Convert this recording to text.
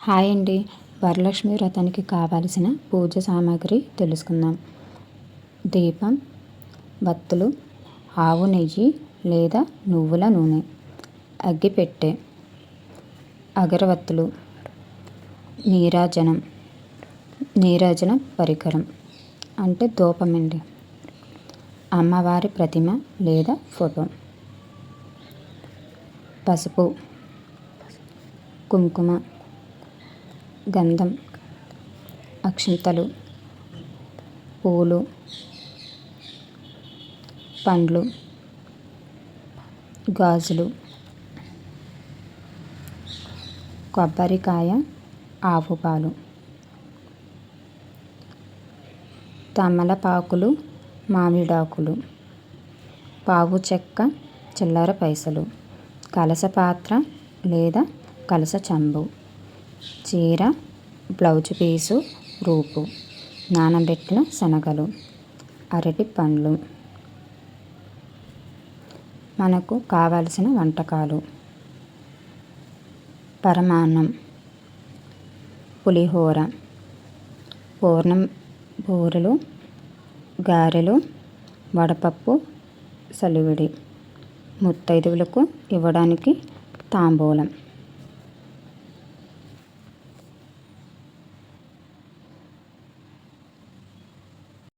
Hi అండి. వరలక్ష్మి వ్రతానికి కావాల్సిన పూజ సామాగ్రి తెలుసుకుందాం. దీపం, వత్తులు, ఆవు నెయ్యి లేదా నువ్వుల నూనె, అగ్గిపెట్టె, అగరవత్తులు, నీరాజన పరికరం అంటే ధూపం అండి, అమ్మవారి ప్రతిమ లేదా ఫోటో, పసుపు, కుంకుమ, గంధం, అక్షింతలు, పూలు, పండ్లు, గాజులు, కొబ్బరికాయ, ఆవు పాలు, తమలపాకులు, మామిడాకులు, పావు చెక్క, చిల్లర పైసలు, కలస పాత్ర లేదా కలస చెంబు, చీర, బ్లౌజ్ పీసు, రూపు, నానబెట్టిన శనగలు, అరటి పండ్లు. మనకు కావలసిన వంటకాలు: పరమాన్నం, పులిహోర, పూర్ణం, బూరెలు, గారెలు, వడపప్పు, సలివిడి, ముత్తైదువులకు ఇవ్వడానికి తాంబూలం.